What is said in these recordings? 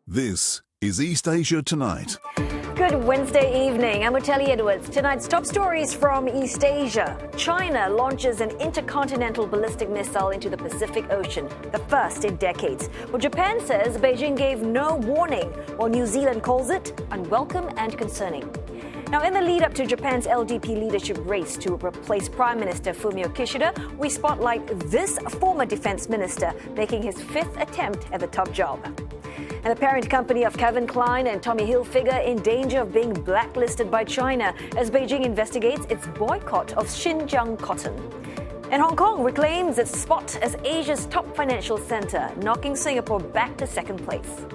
This is East Asia Tonight. Good Wednesday evening. I'm Otelli Edwards. Tonight's top stories from East Asia. China launches an intercontinental ballistic missile into the Pacific Ocean, the first in decades. Well, Japan says Beijing gave no warning, while New Zealand calls it unwelcome and concerning. Now, in the lead up to Japan's LDP leadership race to replace Prime Minister Fumio Kishida, we spotlight this former defense minister making his fifth attempt at the top job. And the parent company of Calvin Klein and Tommy Hilfiger in danger of being blacklisted by China as Beijing investigates its boycott of Xinjiang cotton. And Hong Kong reclaims its spot as Asia's top financial center, knocking Singapore back to second place.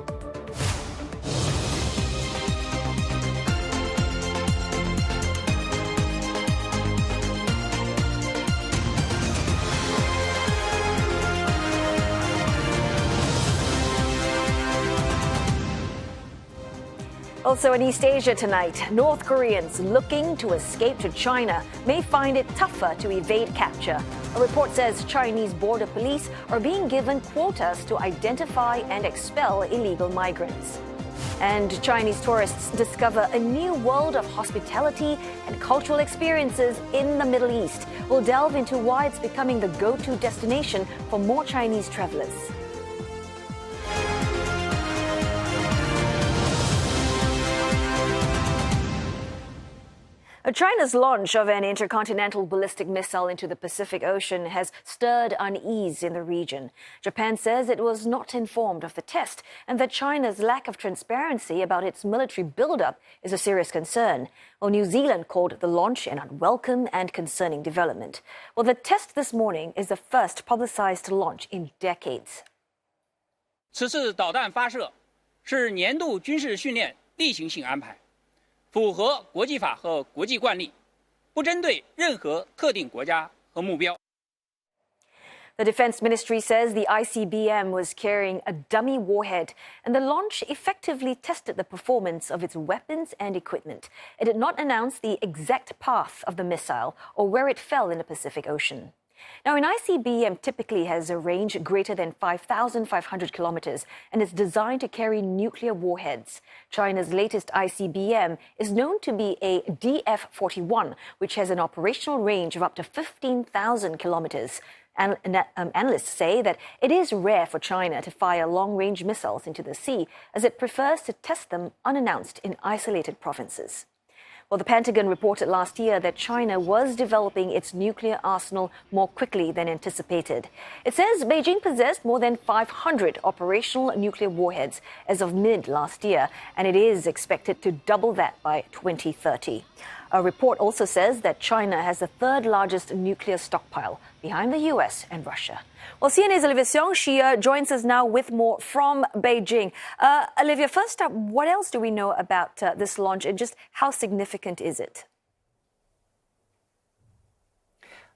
Also in East Asia tonight, North Koreans looking to escape to China may find it tougher to evade capture. A report says Chinese border police are being given quotas to identify and expel illegal migrants. And Chinese tourists discover a new world of hospitality and cultural experiences in the Middle East. We'll delve into why it's becoming the go-to destination for more Chinese travelers. China's launch of an intercontinental ballistic missile into the Pacific Ocean has stirred unease in the region. Japan says it was not informed of the test and that China's lack of transparency about its military buildup is a serious concern. Well, New Zealand called the launch an unwelcome and concerning development. Well, the test this morning is the first publicized launch in decades. 此次导弹发射是年度军事训练例行性安排。 符合国际法和国际惯例，不针对任何特定国家和目标。 The Defense Ministry says the ICBM was carrying a dummy warhead, and the launch effectively tested the performance of its weapons and equipment. It did not announce the exact path of the missile or where it fell in the Pacific Ocean. Now, an ICBM typically has a range greater than 5,500 kilometers and is designed to carry nuclear warheads. China's latest ICBM is known to be a DF-41, which has an operational range of up to 15,000 kilometers. Analysts say that it is rare for China to fire long-range missiles into the sea, as it prefers to test them unannounced in isolated provinces. Well, the Pentagon reported last year that China was developing its nuclear arsenal more quickly than anticipated. It says Beijing possessed more than 500 operational nuclear warheads as of mid last year, and it is expected to double that by 2030. A report also says that China has the third largest nuclear stockpile, behind the US and Russia. Well, CNA's Olivia Seong, she joins us now with more from Beijing. Olivia, first up, what else do we know about this launch and just how significant is it?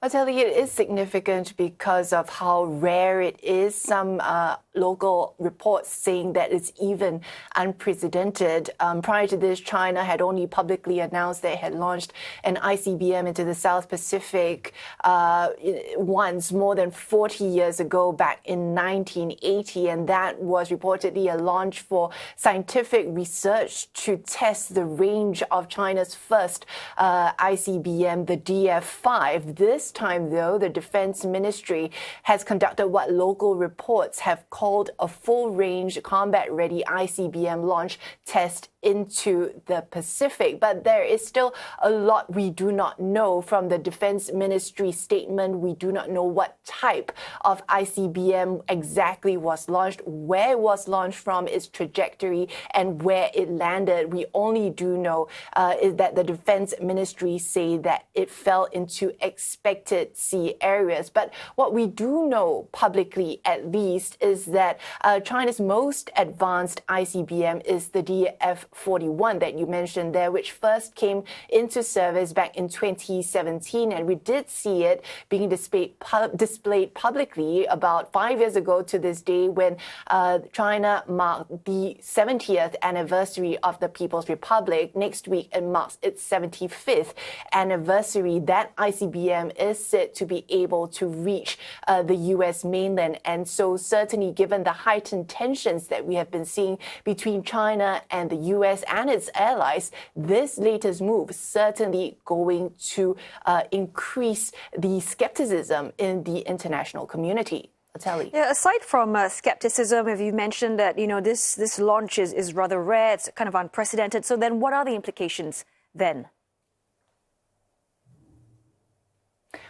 I'll tell you, it is significant because of how rare it is. Some local reports saying that it's even unprecedented. Prior to this, China had only publicly announced they had launched an ICBM into the South Pacific once more than 40 years ago, back in 1980. And that was reportedly a launch for scientific research to test the range of China's first ICBM, the DF-5. This time, though, the Defense Ministry has conducted what local reports have called a full-range combat-ready ICBM launch test into the Pacific. But there is still a lot we do not know from the Defense Ministry statement. We do not know what type of ICBM exactly was launched, where it was launched from, its trajectory, and where it landed. We only do know is that the Defense Ministry say that it fell into expected sea areas. But what we do know publicly, at least, is that China's most advanced ICBM is the DF F-41 that you mentioned there, which first came into service back in 2017. And we did see it being displayed publicly about 5 years ago to this day when China marked the 70th anniversary of the People's Republic. Next week, it marks its 75th anniversary. That ICBM is said to be able to reach the U.S. mainland. And so certainly given the heightened tensions that we have been seeing between China and the U.S. and its allies, this latest move is certainly going to increase the skepticism in the international community. Yeah, aside from skepticism, have you mentioned that, this launch is rather rare, it's kind of unprecedented. So then what are the implications then?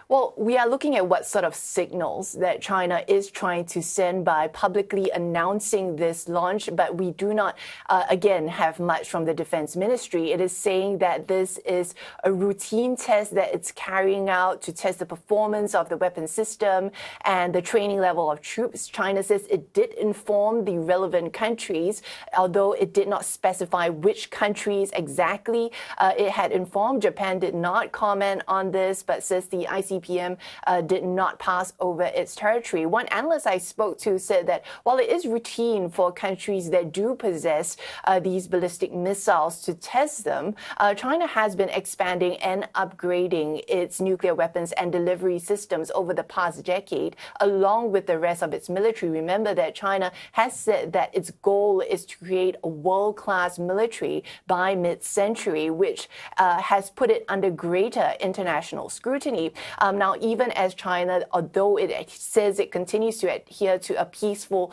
Well, we are looking at what sort of signals that China is trying to send by publicly announcing this launch, but we do not, again, have much from the Defense Ministry. It is saying that this is a routine test that it's carrying out to test the performance of the weapon system and the training level of troops. China says it did inform the relevant countries, although it did not specify which countries exactly it had informed. Japan did not comment on this, but says the ICBM did not pass over its territory. One analyst I spoke to said that while it is routine for countries that do possess these ballistic missiles to test them, China has been expanding and upgrading its nuclear weapons and delivery systems over the past decade, along with the rest of its military. Remember that China has said that its goal is to create a world-class military by mid-century, which has put it under greater international scrutiny. Now, even as China, although it says it continues to adhere to a peaceful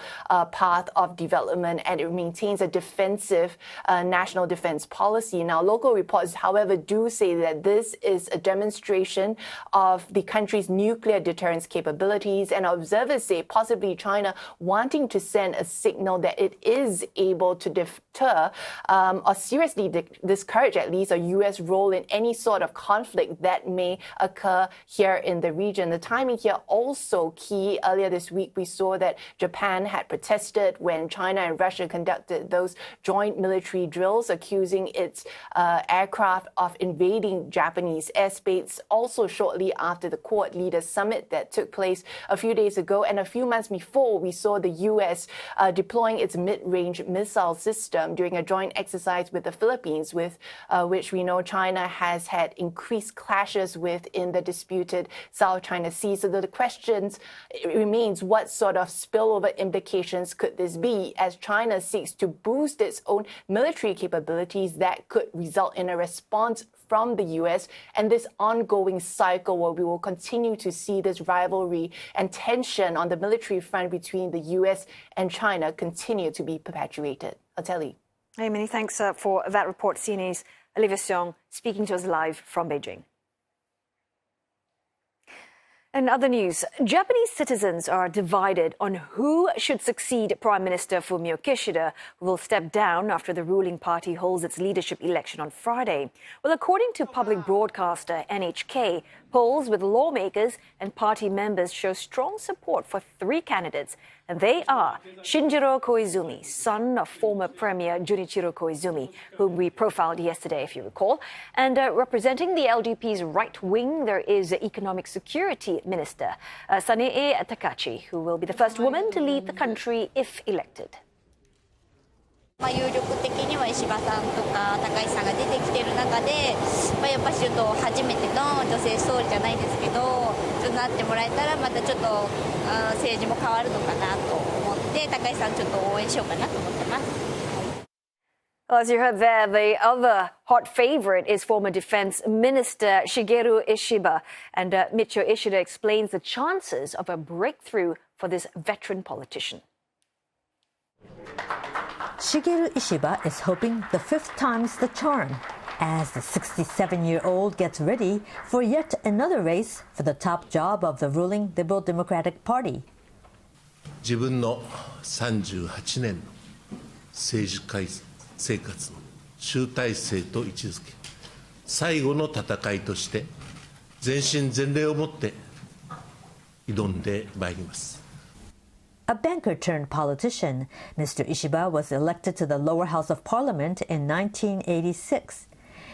path of development and it maintains a defensive national defense policy. Now, local reports, however, do say that this is a demonstration of the country's nuclear deterrence capabilities, and observers say possibly China wanting to send a signal that it is able to deter or seriously discourage at least a U.S. role in any sort of conflict that may occur here in the region. The timing here also key. Earlier this week, we saw that Japan had protested when China and Russia conducted those joint military drills, accusing its aircraft of invading Japanese airspace. Also shortly after the Quad Leaders Summit that took place a few days ago, and a few months before, we saw the U.S. Deploying its mid-range missile system during a joint exercise with the Philippines, with which we know China has had increased clashes with in the disputed South China Sea. So the question remains, what sort of spillover implications could this be as China seeks to boost its own military capabilities that could result in a response from the U.S. and this ongoing cycle where we will continue to see this rivalry and tension on the military front between the U.S. and China continue to be perpetuated. Ateli. Hey, many thanks for that report. CNA's Olivia Seong speaking to us live from Beijing. In other news, Japanese citizens are divided on who should succeed Prime Minister Fumio Kishida, who will step down after the ruling party holds its leadership election on Friday. Well, according to public broadcaster NHK, polls with lawmakers and party members show strong support for three candidates, and they are Shigeru Koizumi, son of former Premier Junichiro Koizumi, whom we profiled yesterday, if you recall. And representing the LDP's right wing, there is Economic Security Minister Sanee Takachi, who will be the first woman to lead the country if elected. 有力的には石破さんとか高市さんが出てきている中で、やっぱしちょっと初めての女性総理じゃないですけど、ちょっとなってもらえたらまたちょっと政治も変わるのかなと思って、高市さんちょっと応援しようかなと思ってます。 Well, as you heard there, the other hot favorite is former Defense Minister Shigeru Ishiba. And Mito Ishida explains the chances of a breakthrough for this veteran politician. Shigeru Ishiba is hoping the fifth time's the charm as the 67-year-old gets ready for yet another race for the top job of the ruling Liberal Democratic Party. 自分の38年の政治生活の集大成と位置づけ、最後の戦いとして全身全霊をもって挑んでまいります。a banker turned politician, Mr. Ishiba was elected to the lower house of parliament in 1986.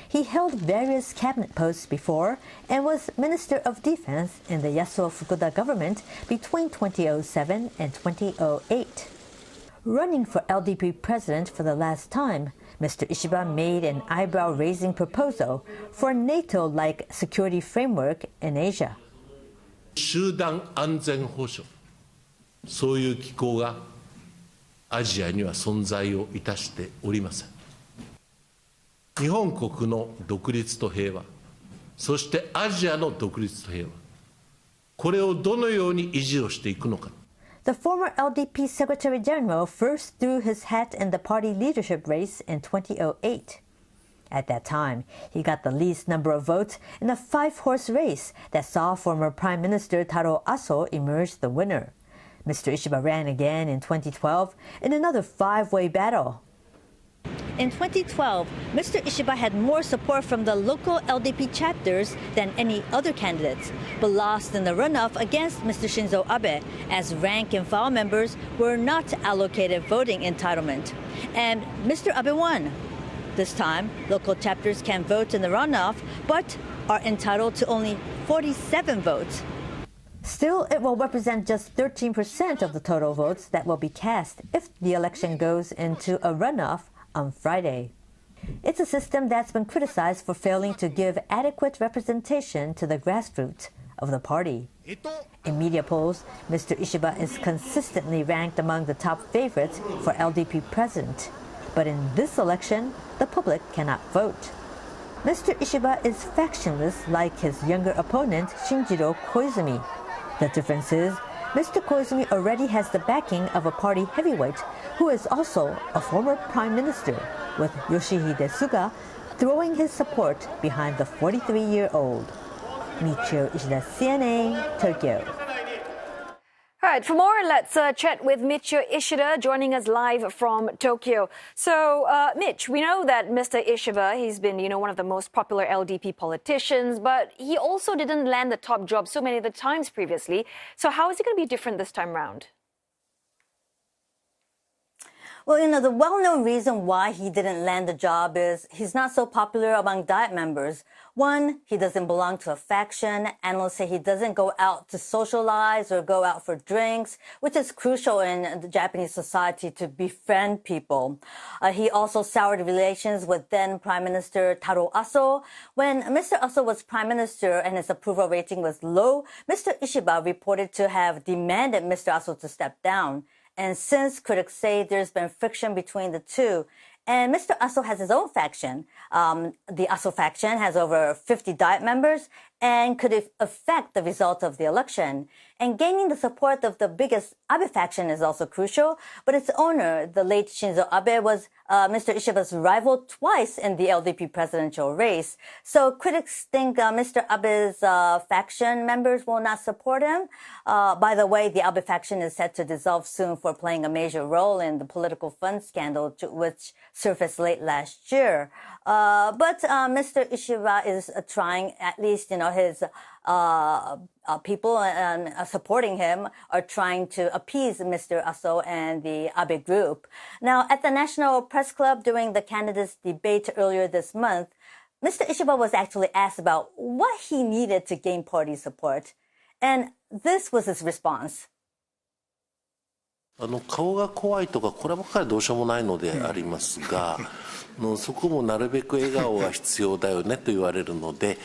He held various cabinet posts before and was Minister of Defense in the Yasuo Fukuda government between 2007 and 2008. Running for LDP president for the last time, Mr. Ishiba made an eyebrow-raising proposal for a NATO-like security framework in Asia. 集団安全保障、そういう機構がアジアには存在をいたしておりません。日本国の独立と平和、そしてアジアの独立と平和、これをどのように維持をしていくのか。The former LDP Secretary General first threw his hat in the party leadership race in 2008. At that time, he got the least number of votes in a 5-horse race that saw former Prime Minister Taro Aso emerge the winner. Mr. Ishiba ran again in 2012 in another 5-way battle. In 2012, Mr. Ishiba had more support from the local LDP chapters than any other candidates, but lost in the runoff against Mr. Shinzo Abe, as rank-and-file members were not allocated voting entitlement. And Mr. Abe won. This time, local chapters can vote in the runoff, but are entitled to only 47 votes. Still, it will represent just 13% of the total votes that will be cast if the election goes into a runoff on Friday. It's a system that's been criticized for failing to give adequate representation to the grassroots of the party. In media polls, Mr. Ishiba is consistently ranked among the top favorites for LDP president. But in this election, the public cannot vote. Mr. Ishiba is factionless like his younger opponent, Shigeru Koizumi. The difference is, Mr. Koizumi already has the backing of a party heavyweight who is also a former prime minister, with Yoshihide Suga throwing his support behind the 43-year-old. Mito Ishida, CNA, Tokyo. All right, for more, let's chat with Mito Ishida, joining us live from Tokyo. So, Mitch, we know that Mr. Ishiba, he's been, one of the most popular LDP politicians, but he also didn't land the top job so many of the times previously. So how is it going to be different this time round? Well, the well-known reason why he didn't land the job is he's not so popular among Diet members. One, he doesn't belong to a faction. Analysts say he doesn't go out to socialize or go out for drinks, which is crucial in the Japanese society to befriend people. He also soured relations with then Prime Minister Taro Aso. When Mr. Aso was Prime Minister and his approval rating was low, Mr. Ishiba reported to have demanded Mr. Aso to step down. And since critics say there's been friction between the two, and Mr. Aso has his own faction. The Aso faction has over 50 Diet members and could affect the result of the election. And gaining the support of the biggest Abe faction is also crucial, but its owner, the late Shinzo Abe, was Mr. Ishiba's rival twice in the LDP presidential race. So critics think Mr. Abe's faction members will not support him. By the way, the Abe faction is set to dissolve soon for playing a major role in the political fund scandal, which surfaced late last year. But Mr. Ishiba is trying, at least, his people supporting him are trying to appease Mr. Aso and the Abe group. Now, at the National Press Club during the candidates' debate earlier this month, Mr. Ishiba was actually asked about what he needed to gain party support. And this was his response. 顔が怖いとかこればっかりどうしようもないのでありますが、そこもなるべく笑顔が必要だよねと言われるので、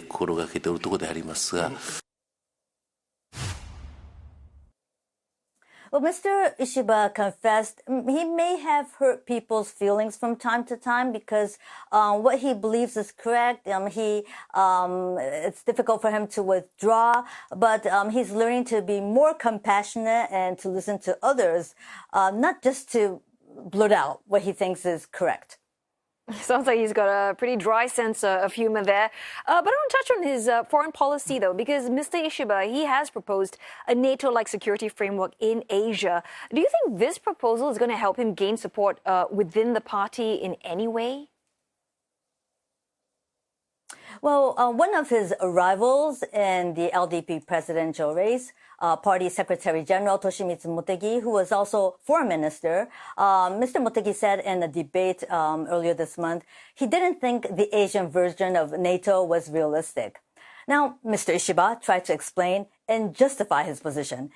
心がけているところでありますが。Well, Mr. Ishiba confessed he may have hurt people's feelings from time to time because what he believes is correct. It's difficult for him to withdraw, but he's learning to be more compassionate and to listen to others, not just to blurt out what he thinks is correct. Sounds like he's got a pretty dry sense of humor there. But I want to touch on his foreign policy, though, because Mr. Ishiba, he has proposed a NATO-like security framework in Asia. Do you think this proposal is going to help him gain support within the party in any way? Well, one of his rivals in the LDP presidential race, Party Secretary General Toshimitsu Motegi, who was also foreign minister, Mr. Motegi said in a debate earlier this month, he didn't think the Asian version of NATO was realistic. Now, Mr. Ishiba tried to explain and justify his position.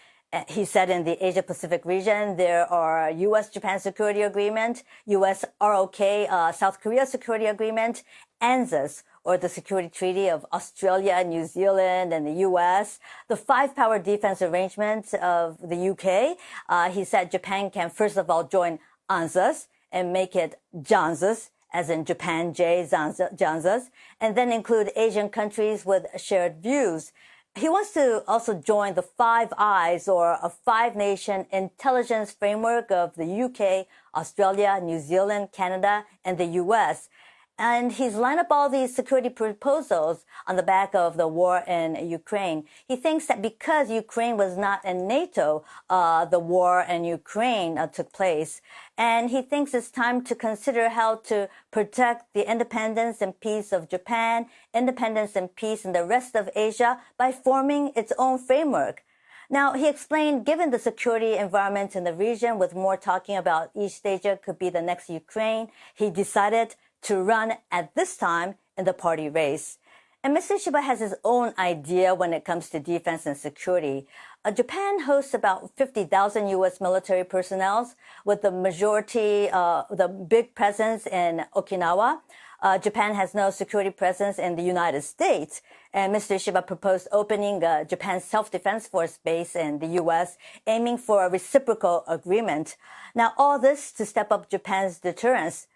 He said in the Asia-Pacific region, there are U.S.-Japan Security Agreement, U.S.-ROK, South Korea Security Agreement, ANZUS, or the Security Treaty of Australia, New Zealand, and the U.S., the five-power defense arrangement of the U.K. He said Japan can first of all join ANZUS and make it JANZUS, as in Japan, JANZUS, and then include Asian countries with shared views. He wants to also join the Five Eyes, or a five-nation intelligence framework of the UK, Australia, New Zealand, Canada, and the US. And he's lined up all these security proposals on the back of the war in Ukraine. He thinks that because Ukraine was not in NATO, the war in Ukraine took place. And he thinks it's time to consider how to protect the independence and peace of Japan, independence and peace in the rest of Asia by forming its own framework. Now, he explained, given the security environment in the region, with more talking about East Asia could be the next Ukraine, he decided to run at this time in the party race. And Mr. Ishiba has his own idea when it comes to defense and security. Japan hosts about 50,000 U.S. military personnel, with the majority, the big presence in Okinawa. Japan has no security presence in the United States. And Mr. Ishiba proposed opening Japan's self-defense force base in the U.S., aiming for a reciprocal agreement. Now, all this to step up Japan's deterrence.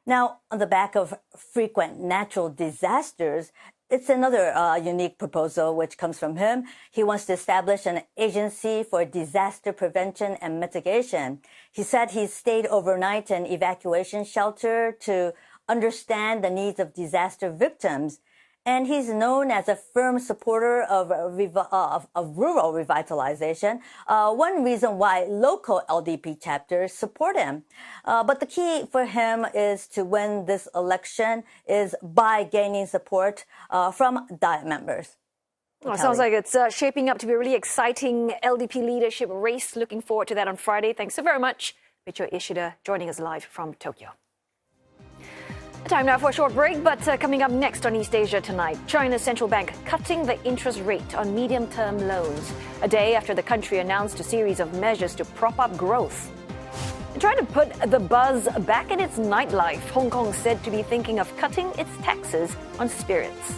Now, on the back of frequent natural disasters, it's another unique proposal which comes from him. He wants to establish an agency for disaster prevention and mitigation. He said he stayed overnight in evacuation shelter to understand the needs of disaster victims. And he's known as a firm supporter of rural revitalization, one reason why local LDP chapters support him. But the key for him is to win this election is by gaining support from Diet members. Well, it sounds like it's shaping up to be a really exciting LDP leadership race. Looking forward to that on Friday. Thanks so very much, Mito Ishida, joining us live from Tokyo. Time now for a short break, but coming up next on East Asia Tonight, China's central bank cutting the interest rate on medium-term loans, a day after the country announced a series of measures to prop up growth. Trying to put the buzz back in its nightlife, Hong Kong said to be thinking of cutting its taxes on spirits.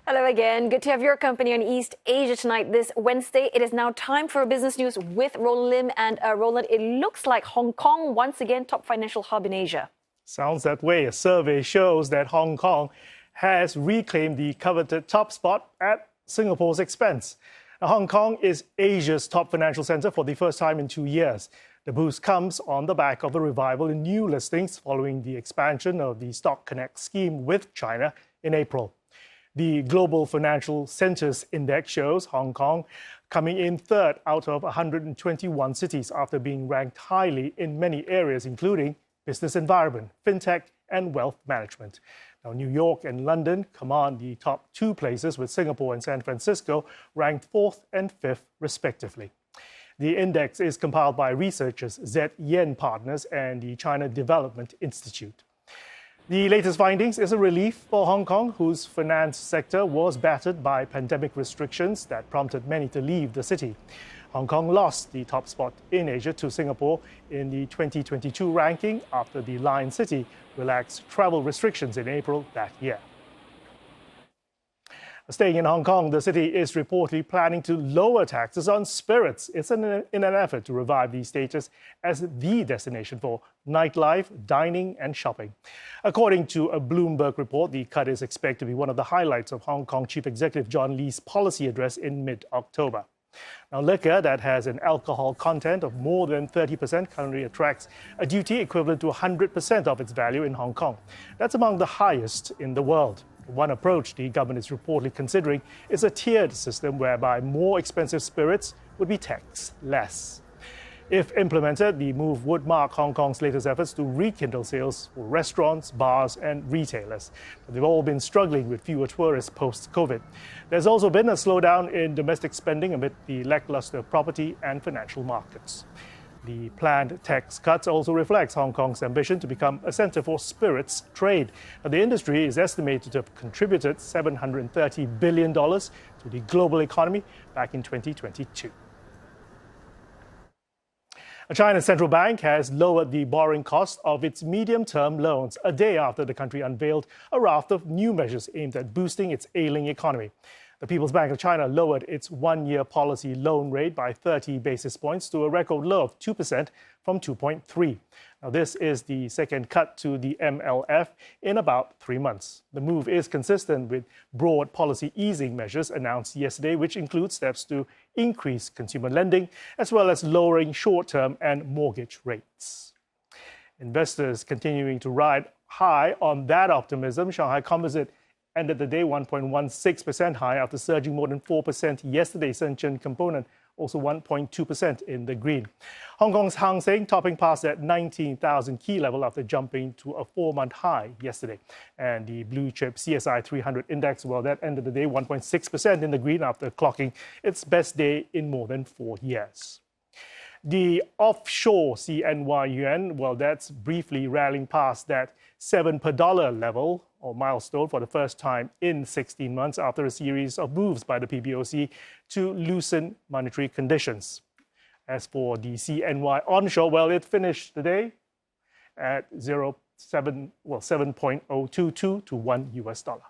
Hello again. Good to have your company on East Asia Tonight this Wednesday. It is now time for business news with Roland Lim. And Roland, it looks like Hong Kong once again top financial hub in Asia. Sounds that way. A survey shows that Hong Kong has reclaimed the coveted top spot at Singapore's expense. Now, Hong Kong is Asia's top financial center for the first time in 2 years. The boost comes on the back of the revival in new listings following the expansion of the Stock Connect scheme with China in April. The Global Financial Centers Index shows Hong Kong coming in third out of 121 cities after being ranked highly in many areas, including business environment, fintech, and wealth management. Now, New York and London command the top two places, with Singapore and San Francisco ranked fourth and fifth, respectively. The index is compiled by researchers Z Yen Partners and the China Development Institute. The latest findings is a relief for Hong Kong, whose finance sector was battered by pandemic restrictions that prompted many to leave the city. Hong Kong lost the top spot in Asia to Singapore in the 2022 ranking after the Lion City relaxed travel restrictions in April that year. Staying in Hong Kong, the city is reportedly planning to lower taxes on spirits. It's in an effort to revive the status as the destination for nightlife, dining, and shopping. According to a Bloomberg report, the cut is expected to be one of the highlights of Hong Kong Chief Executive John Lee's policy address in mid-October. Now, liquor that has an alcohol content of more than 30% currently attracts a duty equivalent to 100% of its value in Hong Kong. That's among the highest in the world. One approach the government is reportedly considering is a tiered system whereby more expensive spirits would be taxed less. If implemented, the move would mark Hong Kong's latest efforts to rekindle sales for restaurants, bars, and retailers. But they've all been struggling with fewer tourists post-COVID. There's also been a slowdown in domestic spending amid the lackluster property and financial markets. The planned tax cuts also reflects Hong Kong's ambition to become a center for spirits trade. The industry is estimated to have contributed $730 billion to the global economy back in 2022. China's central bank has lowered the borrowing cost of its medium-term loans a day after the country unveiled a raft of new measures aimed at boosting its ailing economy. The People's Bank of China lowered its one-year policy loan rate by 30 basis points to a record low of 2% from 2.3%. Now, this is the second cut to the MLF in about 3 months. The move is consistent with broad policy easing measures announced yesterday, which include steps to increase consumer lending, as well as lowering short-term and mortgage rates. Investors continuing to ride high on that optimism. Shanghai Composite ended the day 1.16% high after surging more than 4% yesterday. Shenzhen Component also 1.2% in the green. Hong Kong's Hang Seng topping past that 19,000 key level after jumping to a 4-month high yesterday. And the blue chip CSI 300 index, well, that ended the day 1.6% in the green after clocking its best day in more than 4 years. The offshore CNY yuan, well, that's briefly rallying past that 7 per dollar level or milestone for the first time in 16 months after a series of moves by the PBOC to loosen monetary conditions. As for the CNY onshore, well, it finished the day at 7.022 to $1.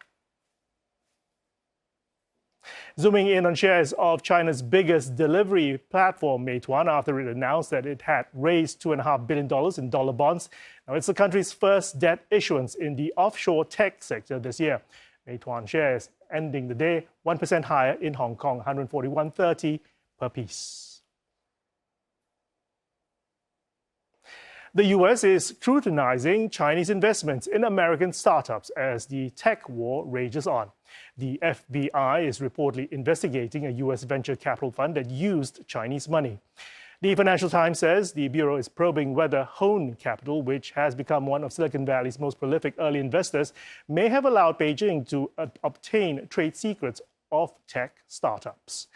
Zooming in on shares of China's biggest delivery platform, Meituan, after it announced that it had raised $2.5 billion in dollar bonds. Now, it's the country's first debt issuance in the offshore tech sector this year. Meituan shares ending the day 1% higher in Hong Kong, 141.30 per piece. The U.S. is scrutinizing Chinese investments in American startups as the tech war rages on. The FBI is reportedly investigating a U.S. venture capital fund that used Chinese money. The Financial Times says the Bureau is probing whether Hone Capital, which has become one of Silicon Valley's most prolific early investors, may have allowed Beijing to obtain trade secrets of tech startups.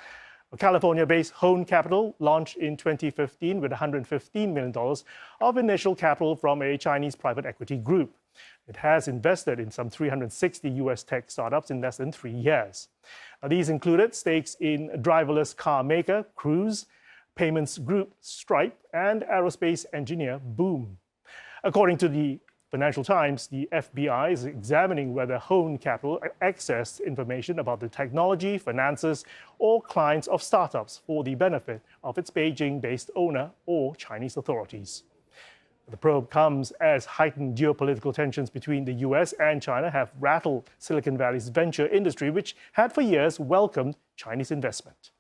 California-based Hone Capital launched in 2015 with $115 million of initial capital from a Chinese private equity group. It has invested in some 360 U.S. tech startups in less than 3 years. These included stakes in driverless car maker Cruise, payments group Stripe, and aerospace engineer Boom. According to the Financial Times, the FBI is examining whether Hone Capital accessed information about the technology, finances, or clients of startups for the benefit of its Beijing-based owner or Chinese authorities. The probe comes as heightened geopolitical tensions between the U.S. and China have rattled Silicon Valley's venture industry, which had for years welcomed Chinese investment.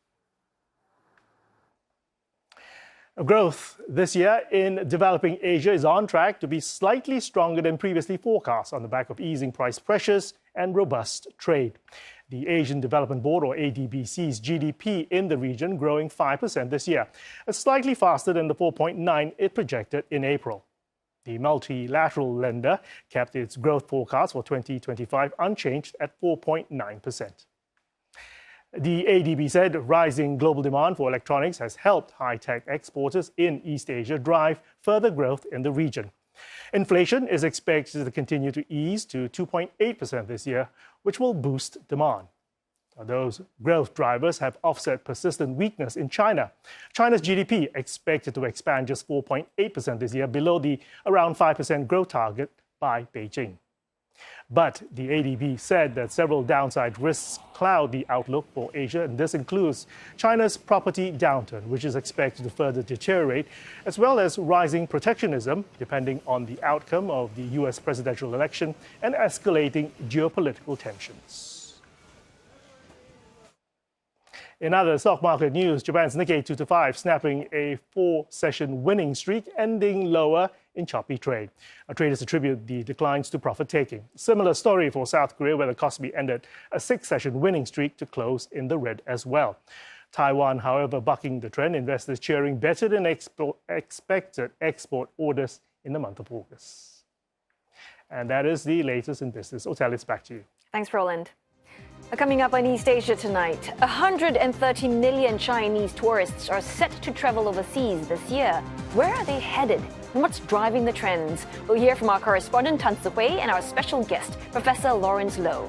Growth this year in developing Asia is on track to be slightly stronger than previously forecast on the back of easing price pressures and robust trade. The Asian Development Board, or ADB, GDP in the region growing 5% this year, slightly faster than the 4.9% it projected in April. The multilateral lender kept its growth forecast for 2025 unchanged at 4.9%. The ADB said rising global demand for electronics has helped high-tech exporters in East Asia drive further growth in the region. Inflation is expected to continue to ease to 2.8% this year, which will boost demand. Those growth drivers have offset persistent weakness in China. China's GDP expected to expand just 4.8% this year, below the around 5% growth target by Beijing. But the ADB said that several downside risks cloud the outlook for Asia, and this includes China's property downturn, which is expected to further deteriorate, as well as rising protectionism, depending on the outcome of the U.S. presidential election, and escalating geopolitical tensions. In other stock market news, Japan's Nikkei 225 snapping a 4-session winning streak, ending lower in choppy trade. Traders attribute the declines to profit-taking. Similar story for South Korea, where the Kospi ended a 6-session winning streak to close in the red as well. Taiwan, however, bucking the trend, investors cheering better than expected export orders in the month of August. And that is the latest in business. Otelis, back to you. Thanks, Roland. Coming up on East Asia tonight, 130 million Chinese tourists are set to travel overseas this year. Where are they headed and what's driving the trends? We'll hear from our correspondent Tan Sihui and our special guest, Professor Lawrence Loh.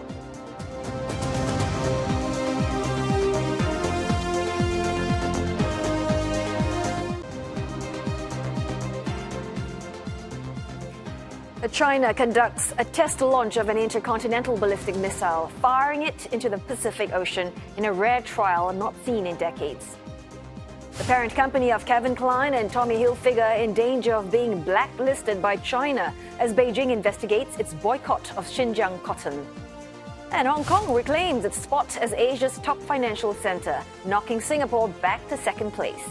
China conducts a test launch of an intercontinental ballistic missile, firing it into the Pacific Ocean in a rare trial not seen in decades. The parent company of Calvin Klein and Tommy Hilfiger in danger of being blacklisted by China as Beijing investigates its boycott of Xinjiang cotton. And Hong Kong reclaims its spot as Asia's top financial center, knocking Singapore back to second place.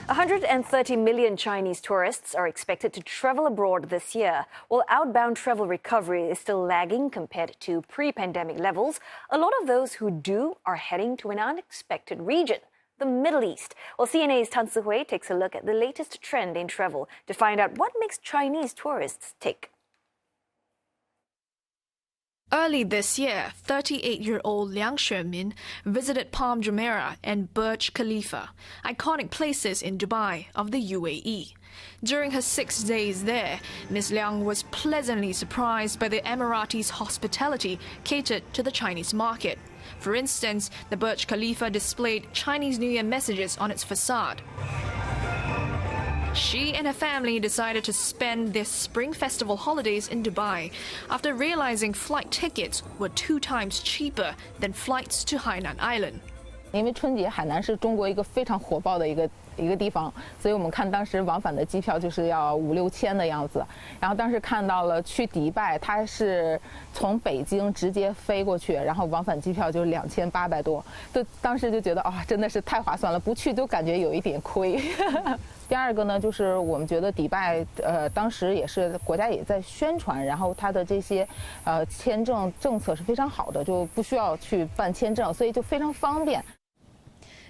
130 million Chinese tourists are expected to travel abroad this year. While outbound travel recovery is still lagging compared to pre-pandemic levels, a lot of those who do are heading to an unexpected region, the Middle East. Well, CNA's Tan Sihui takes a look at the latest trend in travel to find out what makes Chinese tourists tick. Early this year, 38-year-old Liang Xuemin visited Palm Jumeirah and Burj Khalifa, iconic places in Dubai of the UAE. During her 6 days there, Ms. Liang was pleasantly surprised by the Emiratis' hospitality catered to the Chinese market. For instance, the Burj Khalifa displayed Chinese New Year messages on its facade. She and her family decided to spend their Spring Festival holidays in Dubai after realizing flight tickets were 2 times cheaper than flights to Hainan Island. 因为春节海南是中国一个非常火爆的一个地方，所以我们看当时往返的机票就是要5、6千的样子。然后当时看到了去迪拜，它是从北京直接飞过去，然后往返机票就2800多，当时就觉得真的是太划算了，不去就感觉有一点亏。第二个呢，就是我们觉得迪拜当时也是国家也在宣传，然后它的这些签证政策是非常好的，就不需要去办签证，所以就非常方便。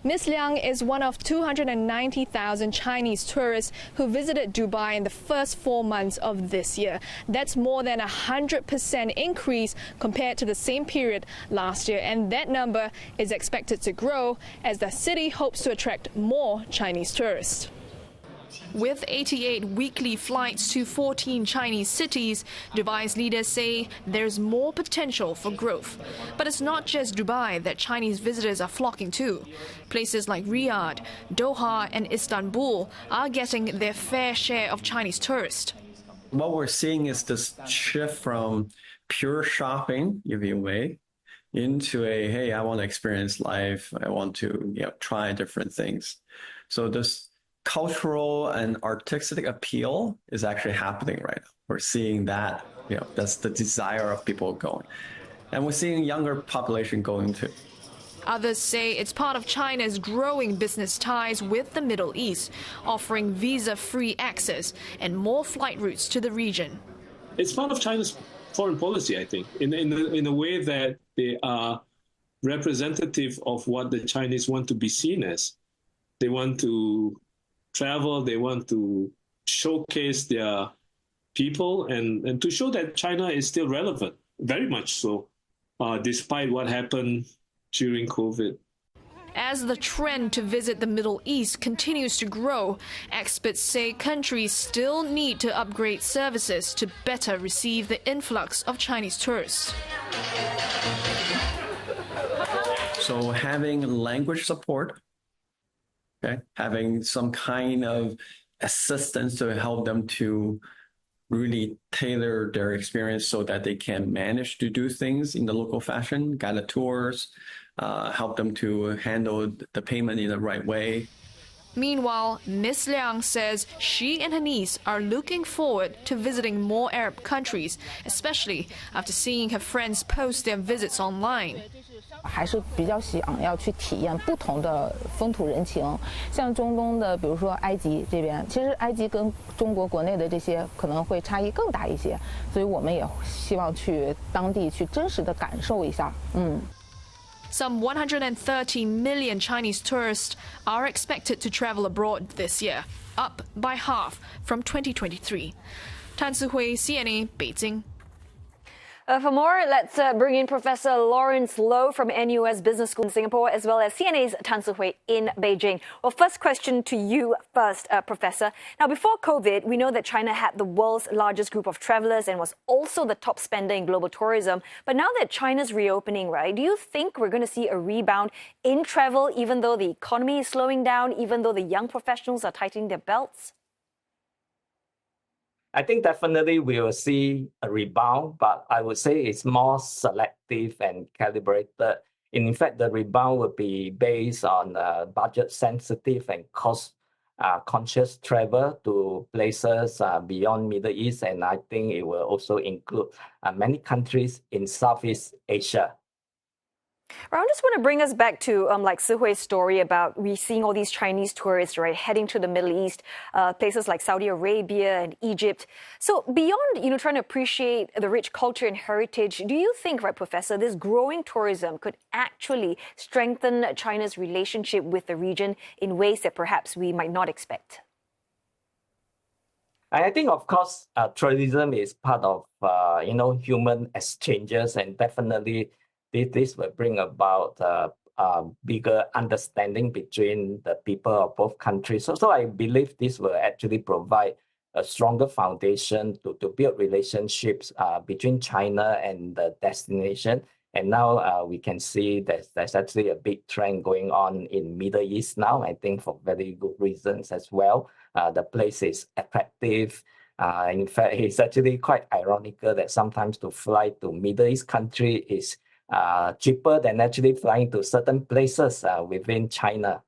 Ms. Liang is one of 290,000 Chinese tourists who visited Dubai in the first 4 months of this year. That's more than 100% increase compared to the same period last year, and that number is expected to grow as the city hopes to attract more Chinese tourists. With 88 weekly flights to 14 Chinese cities, Dubai's leaders say there's more potential for growth. But it's not just Dubai that Chinese visitors are flocking to. Places like Riyadh, Doha, and Istanbul are getting their fair share of Chinese tourists. What we're seeing is this shift from pure shopping, if you may, into hey, I want to experience life. I want to try different things. So this cultural and artistic appeal is actually happening right now. We're seeing that, that's the desire of people going. And we're seeing younger population going too. Others say it's part of China's growing business ties with the Middle East, offering visa-free access and more flight routes to the region. It's part of China's foreign policy, I think, in a way that they are representative of what the Chinese want to be seen as. They want to travel, they want to showcase their people and to show that China is still relevant, very much so, despite what happened during COVID. As the trend to visit the Middle East continues to grow, experts say countries still need to upgrade services to better receive the influx of Chinese tourists. So having language support, having some kind of assistance to help them to really tailor their experience so that they can manage to do things in the local fashion, guided tours, help them to handle the payment in the right way. Meanwhile, Ms. Liang says she and her niece are looking forward to visiting more Arab countries, especially after seeing her friends post their visits online. 还是比较想要去体验不同的风土人情。像中东的，比如说埃及这边，其实埃及跟中国国内的这些可能会差异更大一些，所以我们也希望去当地去真实的感受一下。Some 130 million Chinese tourists are expected to travel abroad this year, up by half from 2023. Tan Sihui, CNA, Beijing. For more, let's bring in Professor Lawrence Loh from NUS Business School in Singapore, as well as CNA's Tan Sihui in Beijing. Well, first question to you first, Professor. Now, before COVID, we know that China had the world's largest group of travelers and was also the top spender in global tourism. But now that China's reopening, right, do you think we're going to see a rebound in travel, even though the economy is slowing down, even though the young professionals are tightening their belts? I think definitely we will see a rebound, but I would say it's more selective and calibrated. In fact, the rebound will be based on budget-sensitive and cost-conscious travel to places beyond Middle East, and I think it will also include many countries in Southeast Asia. I just want to bring us back to like Sihui's story about we seeing all these Chinese tourists, right, heading to the Middle East, places like Saudi Arabia and Egypt. So beyond, trying to appreciate the rich culture and heritage, do you think, right, Professor, this growing tourism could actually strengthen China's relationship with the region in ways that perhaps we might not expect? I think, of course, tourism is part of, human exchanges, and definitely this will bring about bigger understanding between the people of both countries. So I believe this will actually provide a stronger foundation to build relationships between China and the destination. And now we can see there's actually a big trend going on in Middle East now, I think for very good reasons as well. The place is attractive. In fact, it's actually quite ironical that sometimes to fly to Middle East country is cheaper than actually flying to certain places within China.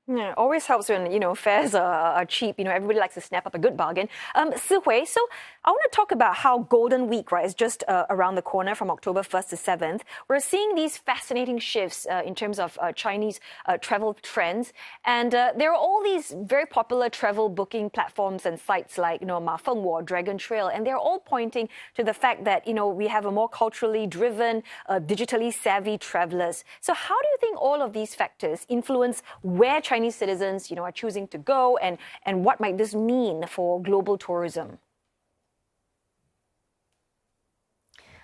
Yeah, always helps when, fares are cheap. Everybody likes to snap up a good bargain. Sihui, so I want to talk about how Golden Week, right, is just around the corner from October 1st to 7th. We're seeing these fascinating shifts in terms of Chinese travel trends. And there are all these very popular travel booking platforms and sites like, Ma Fengwo, Dragon Trail, and they're all pointing to the fact that, we have a more culturally driven, digitally savvy travelers. So how do you think all of these factors influence where Chinese citizens, are choosing to go, and what might this mean for global tourism?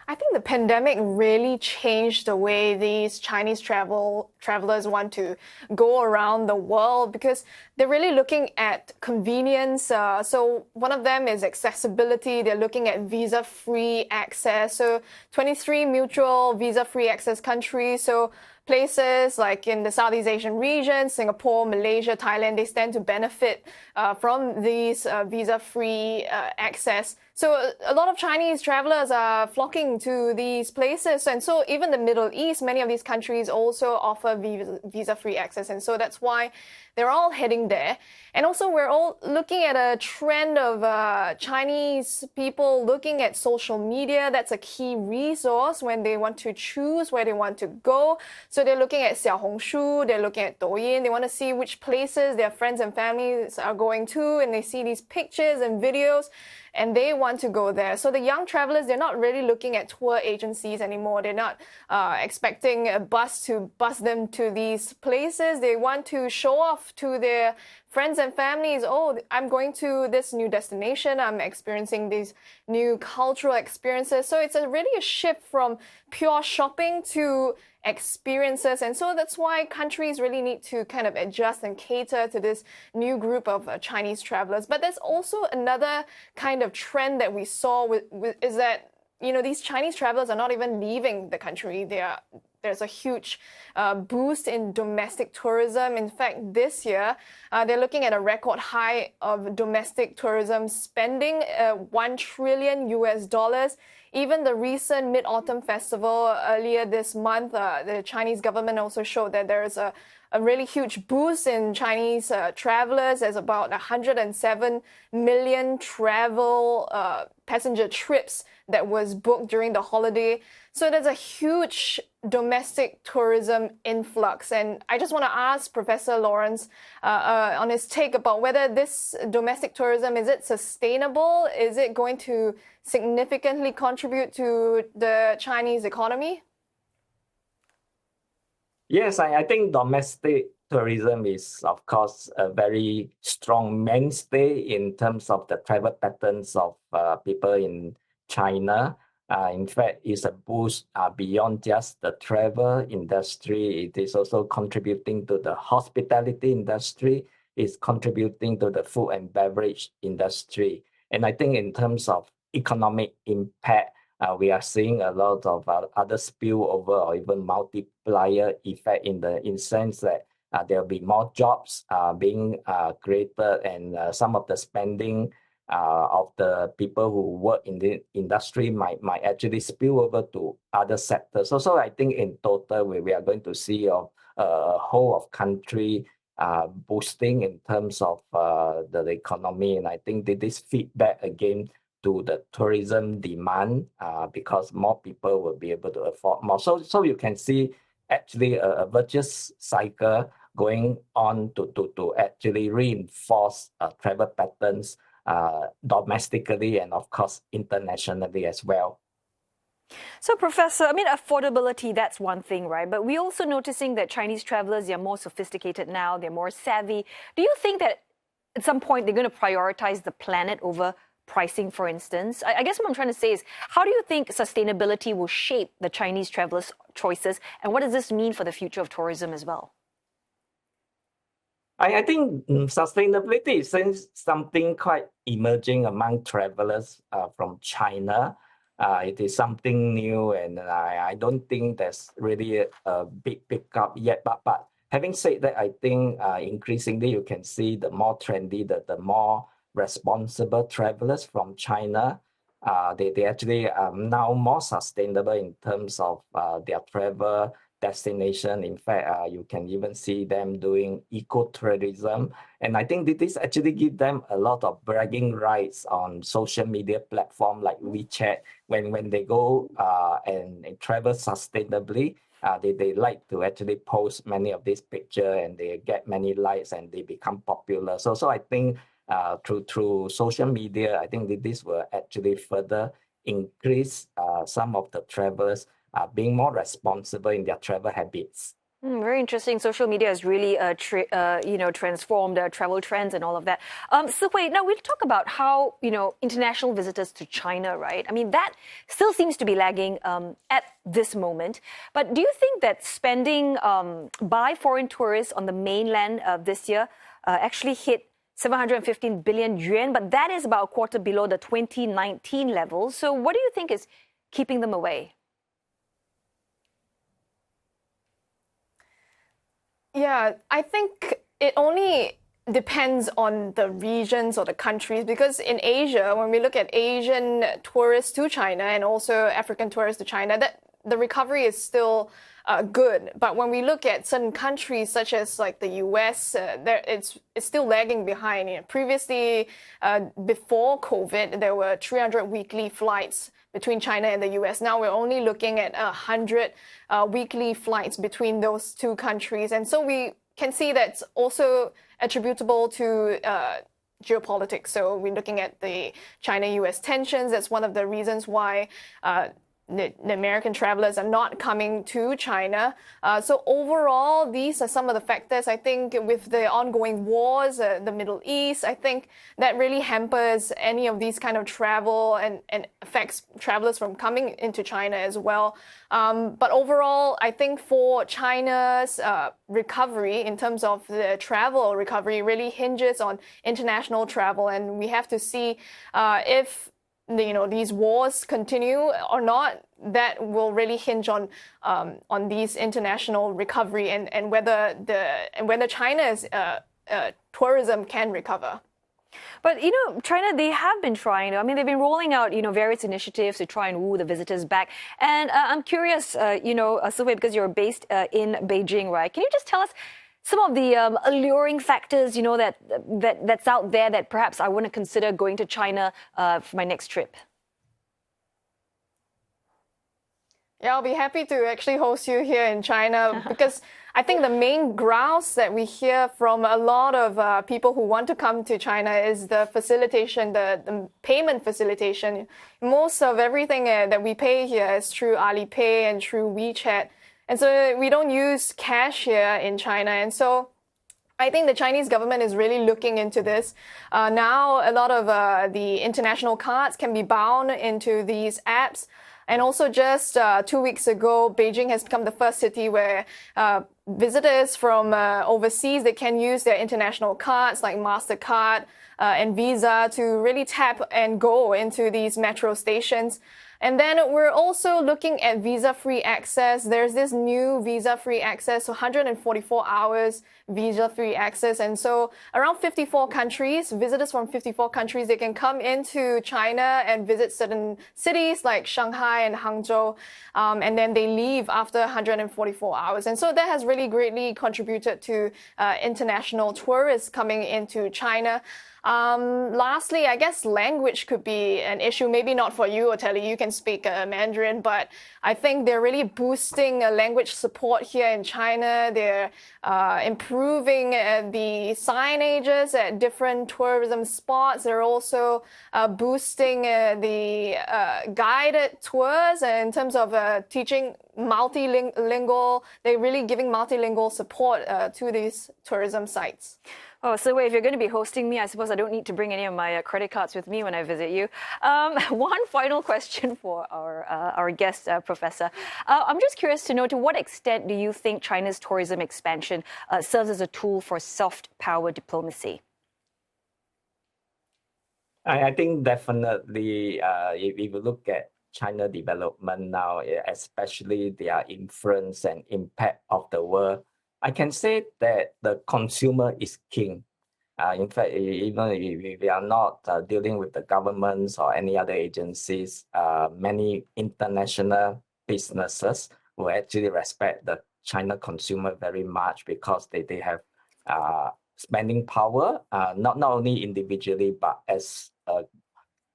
I think the pandemic really changed the way these Chinese travelers want to go around the world, because they're really looking at convenience. So one of them is accessibility. They're looking at visa-free access. So 23 mutual visa-free access countries. So places like in the Southeast Asian region, Singapore, Malaysia, Thailand, they stand to benefit from these visa-free access. So a lot of Chinese travelers are flocking to these places. And so even the Middle East, many of these countries also offer visa-free access. And so that's why they're all heading there. And also we're all looking at a trend of Chinese people looking at social media. That's a key resource when they want to choose where they want to go. So they're looking at Xiaohongshu, they're looking at Douyin. They want to see which places their friends and families are going to, and they see these pictures and videos, and they want to go there. So the young travelers, they're not really looking at tour agencies anymore. They're not expecting a bus to bus them to these places. They want to show off to their friends and families, oh, I'm going to this new destination. I'm experiencing these new cultural experiences. So it's really a shift from pure shopping to experiences. And so that's why countries really need to kind of adjust and cater to this new group of Chinese travelers. But there's also another kind of trend that we saw is that, these Chinese travelers are not even leaving the country. There's a huge boost in domestic tourism. In fact, this year, they're looking at a record high of domestic tourism spending, $1 trillion even the recent Mid-Autumn Festival earlier this month, the Chinese government also showed that there is a really huge boost in Chinese travelers. There's about 107 million travel passenger trips that was booked during the holiday. So there's a huge domestic tourism influx. And I just want to ask Professor Lawrence on his take about whether this domestic tourism, is it sustainable? Is it going to significantly contribute to the Chinese economy? Yes, I think domestic tourism is, of course, a very strong mainstay in terms of the travel patterns of people in China. In fact, it's a boost beyond just the travel industry. It is also contributing to the hospitality industry. It's contributing to the food and beverage industry. And I think in terms of economic impact, we are seeing a lot of other spillover or even multiplier effect in sense that there will be more jobs being created, and some of the spending of the people who work in the industry might actually spill over to other sectors. So I think in total we are going to see a whole of country boosting in terms of the economy, and I think that this feedback again to the tourism demand because more people will be able to afford more. So you can see actually a virtuous cycle going on to actually reinforce travel patterns domestically and of course internationally as well. So, Professor, I mean, affordability, that's one thing, right? But we're also noticing that Chinese travelers, they're more sophisticated now, they're more savvy. Do you think that at some point they're going to prioritize the planet over pricing, for instance? I guess what I'm trying to say is, how do you think sustainability will shape the Chinese travelers' choices, and what does this mean for the future of tourism as well? I think sustainability is something quite emerging among travelers from China. It is something new, and I don't think there's really a big pickup yet. But having said that, I think increasingly you can see the more trendy, the more responsible travelers from China. They actually are now more sustainable in terms of their travel destination. In fact, you can even see them doing eco-tourism. And I think this actually gives them a lot of bragging rights on social media platform like WeChat. When they go and travel sustainably, they like to actually post many of these pictures, and they get many likes and they become popular. So I think through social media, I think that this will actually further increase some of the travelers being more responsible in their travel habits. Very interesting. Social media has really, transformed travel trends and all of that. Sihui, now we'll talk about how, international visitors to China, right? I mean, that still seems to be lagging at this moment. But do you think that spending by foreign tourists on the mainland this year actually hit 715 billion yuan, but that is about a quarter below the 2019 level. So what do you think is keeping them away? Yeah, I think it only depends on the regions or the countries, because in Asia, when we look at Asian tourists to China and also African tourists to China, that the recovery is still good. But when we look at certain countries such as like the US, it's still lagging behind. Previously, before COVID, there were 300 weekly flights between China and the US. Now we're only looking at 100 weekly flights between those two countries. And so we can see that's also attributable to geopolitics. So we're looking at the China-US tensions. That's one of the reasons why the American travelers are not coming to China. So overall, these are some of the factors. I think with the ongoing wars, the Middle East, I think that really hampers any of these kind of travel and affects travelers from coming into China as well. But overall, I think for China's recovery in terms of the travel recovery really hinges on international travel. And we have to see if these wars continue or not. That will really hinge on these international recovery and whether China's tourism can recover. But, China, they have been trying. I mean, they've been rolling out, various initiatives to try and woo the visitors back. And I'm curious, Silvia, because you're based in Beijing, right? Can you just tell us some of the alluring factors, that's out there that perhaps I want to consider going to China for my next trip? Yeah, I'll be happy to actually host you here in China because I think the main grounds that we hear from a lot of people who want to come to China is the facilitation, the payment facilitation. Most of everything that we pay here is through Alipay and through WeChat. And so we don't use cash here in China. And so I think the Chinese government is really looking into this. Now, a lot of the international cards can be bound into these apps. And also just 2 weeks ago, Beijing has become the first city where visitors from overseas, they can use their international cards like MasterCard and Visa to really tap and go into these metro stations. And then we're also looking at visa-free access. There's this new visa-free access, so 144 hours visa-free access. And so around 54 countries, visitors from 54 countries, they can come into China and visit certain cities like Shanghai and Hangzhou. And then they leave after 144 hours. And so that has really greatly contributed to international tourists coming into China. Lastly, I guess language could be an issue, maybe not for you, Otelli, you can speak Mandarin, but I think they're really boosting language support here in China. They're improving the signages at different tourism spots. They're also boosting the guided tours in terms of teaching multilingual. They're really giving multilingual support to these tourism sites. Oh, so if you're going to be hosting me, I suppose I don't need to bring any of my credit cards with me when I visit you. One final question for our guest, Professor. I'm just curious to know, to what extent do you think China's tourism expansion serves as a tool for soft power diplomacy? I think definitely, if you look at China development now, especially their influence and impact of the world, I can say that the consumer is king. In fact, even if we are not dealing with the governments or any other agencies, many international businesses will actually respect the China consumer very much because they have spending power, not only individually, but as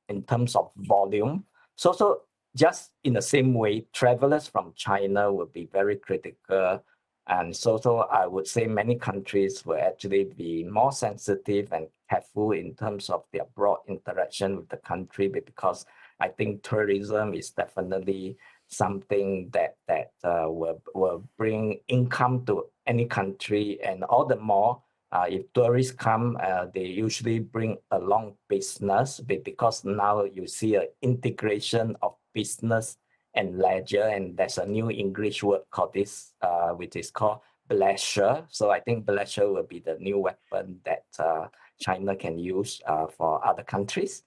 in terms of volume. So just in the same way, travelers from China will be very critical. And so I would say many countries will actually be more sensitive and careful in terms of their broad interaction with the country, because I think tourism is definitely something that will bring income to any country. And all the more, if tourists come, they usually bring along business, because now you see an integration of business and leisure, and there's a new English word called this, which is called bleisure. So I think bleisure will be the new weapon that China can use for other countries.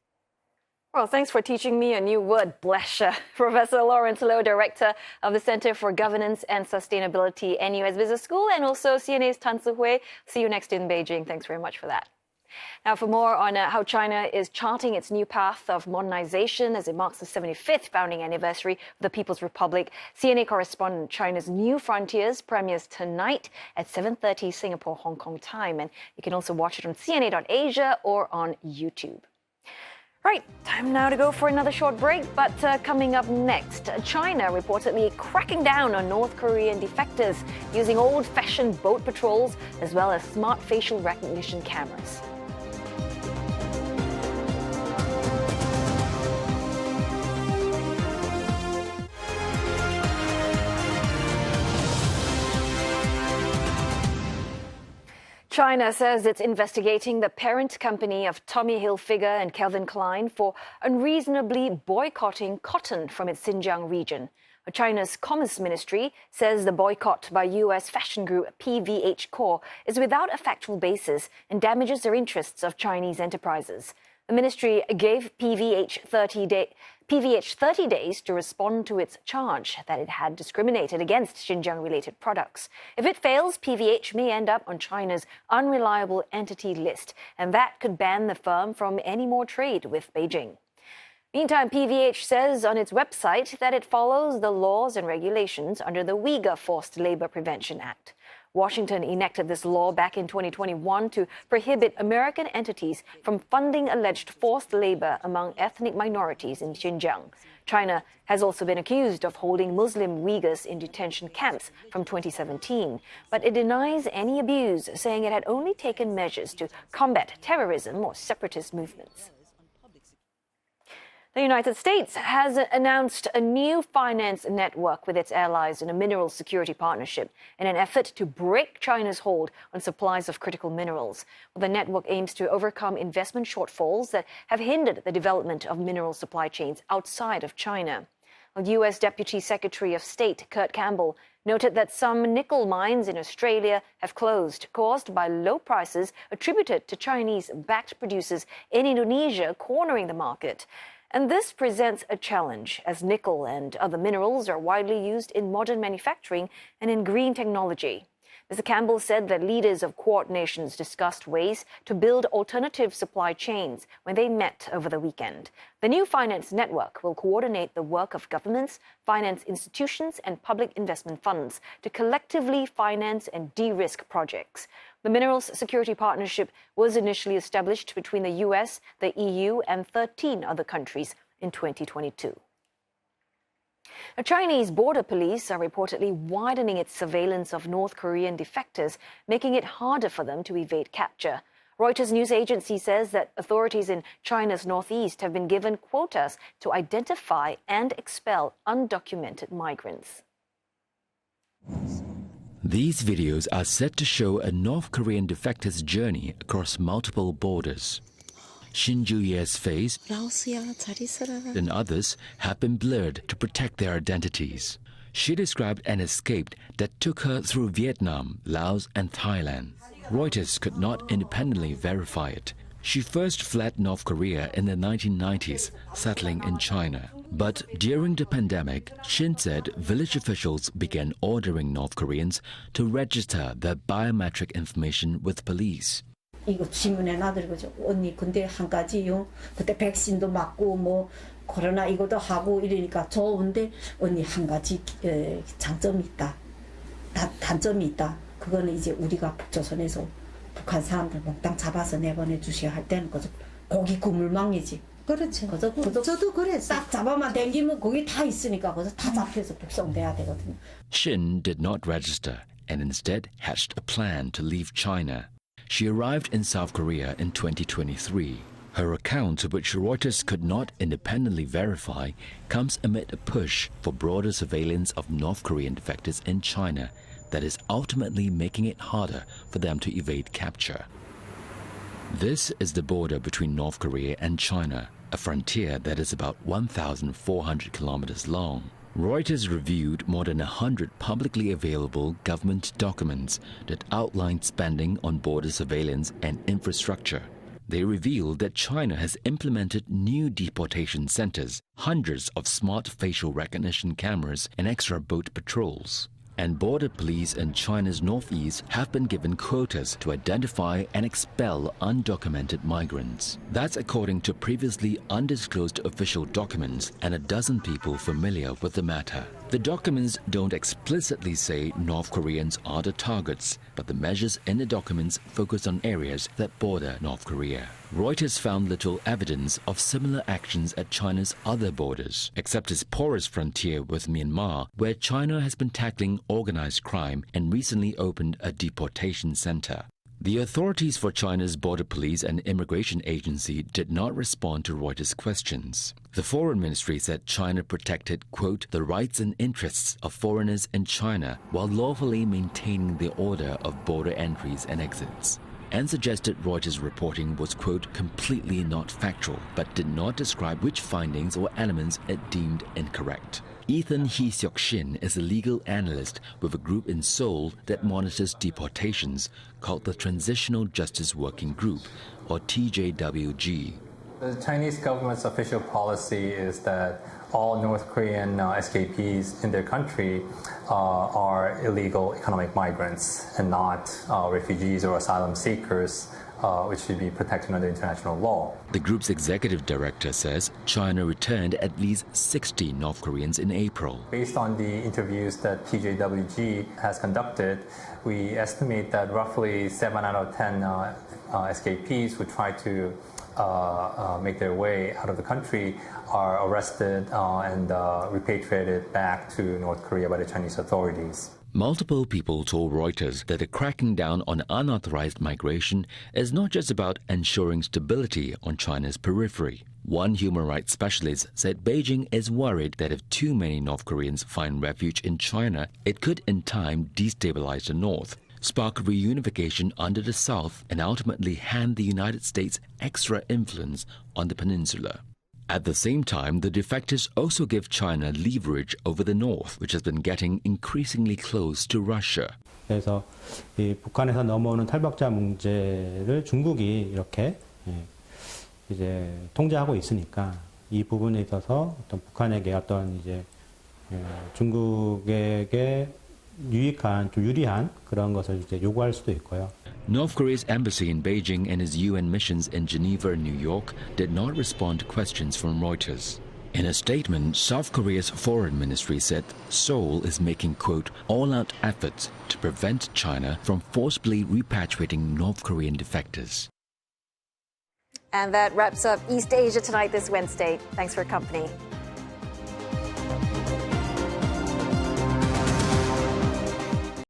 Well, thanks for teaching me a new word, bleisure. Professor Lawrence Loh, Director of the Center for Governance and Sustainability, NUS Business School, and also CNA's Tan Tzu-Hui. See you next in Beijing. Thanks very much for that. Now, for more on how China is charting its new path of modernization as it marks the 75th founding anniversary of the People's Republic, CNA correspondent China's New Frontiers premieres tonight at 7:30 Singapore, Hong Kong time. And you can also watch it on CNA.Asia or on YouTube. Right, time now to go for another short break, but coming up next, China reportedly cracking down on North Korean defectors using old-fashioned boat patrols as well as smart facial recognition cameras. China says it's investigating the parent company of Tommy Hilfiger and Calvin Klein for unreasonably boycotting cotton from its Xinjiang region. China's Commerce Ministry says the boycott by U.S. fashion group PVH Corp is without a factual basis and damages the interests of Chinese enterprises. The ministry gave PVH PVH 30 days to respond to its charge that it had discriminated against Xinjiang-related products. If it fails, PVH may end up on China's unreliable entity list, and that could ban the firm from any more trade with Beijing. Meantime, PVH says on its website that it follows the laws and regulations under the Uyghur Forced Labor Prevention Act. Washington enacted this law back in 2021 to prohibit American entities from funding alleged forced labor among ethnic minorities in Xinjiang. China has also been accused of holding Muslim Uyghurs in detention camps from 2017, but it denies any abuse, saying it had only taken measures to combat terrorism or separatist movements. The United States has announced a new finance network with its allies in a mineral security partnership in an effort to break China's hold on supplies of critical minerals. The network aims to overcome investment shortfalls that have hindered the development of mineral supply chains outside of China. U.S. Deputy Secretary of State Kurt Campbell noted that some nickel mines in Australia have closed, caused by low prices attributed to Chinese-backed producers in Indonesia cornering the market. And this presents a challenge, as nickel and other minerals are widely used in modern manufacturing and in green technology. Mr. Campbell said that leaders of Quad nations discussed ways to build alternative supply chains when they met over the weekend. The new finance network will coordinate the work of governments, finance institutions, and public investment funds to collectively finance and de-risk projects. The Minerals Security Partnership was initially established between the U.S., the EU, and 13 other countries in 2022. The Chinese border police are reportedly widening its surveillance of North Korean defectors, making it harder for them to evade capture. Reuters news agency says that authorities in China's northeast have been given quotas to identify and expel undocumented migrants. These videos are set to show a North Korean defector's journey across multiple borders. Shin Ju-ye's face and others have been blurred to protect their identities. She described an escape that took her through Vietnam, Laos and Thailand. Reuters could not independently verify it. She first fled North Korea in the 1990s, settling in China. But during the pandemic, Shin said village officials began ordering North Koreans to register their biometric information with police. 이거 질문에 놔드리고 언니 근데 한 가지요. 그때 백신도 맞고 뭐 코로나 이것도 하고 이러니까 좋은데 언니 한 가지 장점이 있다. 단점이 있다. 그거는 이제 우리가 북조선에서 북한 사람들 몽땅 잡아서 내보내 주셔야 할 때는 그저 고기 그물망이지. 그렇죠. 그저 저도 그랬어. 딱 잡아만 당기면 거기 다 있으니까 그저 다 잡혀서 북송돼야 되거든요. Shin did not register and instead hatched a plan to leave China. She arrived in South Korea in 2023. Her account, which Reuters could not independently verify, comes amid a push for broader surveillance of North Korean defectors in China that is ultimately making it harder for them to evade capture. This is the border between North Korea and China, a frontier that is about 1,400 kilometers long. Reuters reviewed more than 100 publicly available government documents that outlined spending on border surveillance and infrastructure. They revealed that China has implemented new deportation centers, hundreds of smart facial recognition cameras, and extra boat patrols. And border police in China's northeast have been given quotas to identify and expel undocumented migrants. That's according to previously undisclosed official documents and a dozen people familiar with the matter. The documents don't explicitly say North Koreans are the targets, but the measures in the documents focus on areas that border North Korea. Reuters found little evidence of similar actions at China's other borders, except its porous frontier with Myanmar, where China has been tackling organized crime and recently opened a deportation center. The authorities for China's border police and immigration agency did not respond to Reuters' questions. The Foreign Ministry said China protected, quote, the rights and interests of foreigners in China while lawfully maintaining the order of border entries and exits, and suggested Reuters' reporting was, quote, completely not factual, but did not describe which findings or elements it deemed incorrect. Ethan Hee-seok-shin is a legal analyst with a group in Seoul that monitors deportations called the Transitional Justice Working Group, or TJWG. The Chinese government's official policy is that all North Korean escapees in their country are illegal economic migrants and not refugees or asylum seekers, which should be protected under international law. The group's executive director says China returned at least 60 North Koreans in April. Based on the interviews that PJWG has conducted, we estimate that roughly 7 out of 10 escapees who try to make their way out of the country are arrested and repatriated back to North Korea by the Chinese authorities. Multiple people told Reuters that the cracking down on unauthorized migration is not just about ensuring stability on China's periphery. One human rights specialist said Beijing is worried that if too many North Koreans find refuge in China, it could in time destabilize the North, spark reunification under the South, and ultimately hand the United States extra influence on the peninsula. At the same time, the defectors also give China leverage over the North, which has been getting increasingly close to Russia. 그래서 이 북한에서 넘어오는 탈북자 문제를 중국이 이렇게 이제 통제하고 있으니까 이 부분에 있어서 어떤 북한에게 어떤 이제 중국에게 유익한, 좀 유리한 그런 것을 이제 요구할 수도 있고요. North Korea's embassy in Beijing and its UN missions in Geneva and New York did not respond to questions from Reuters. In a statement, South Korea's foreign ministry said Seoul is making, quote, all-out efforts to prevent China from forcibly repatriating North Korean defectors. And that wraps up East Asia Tonight this Wednesday. Thanks for your company.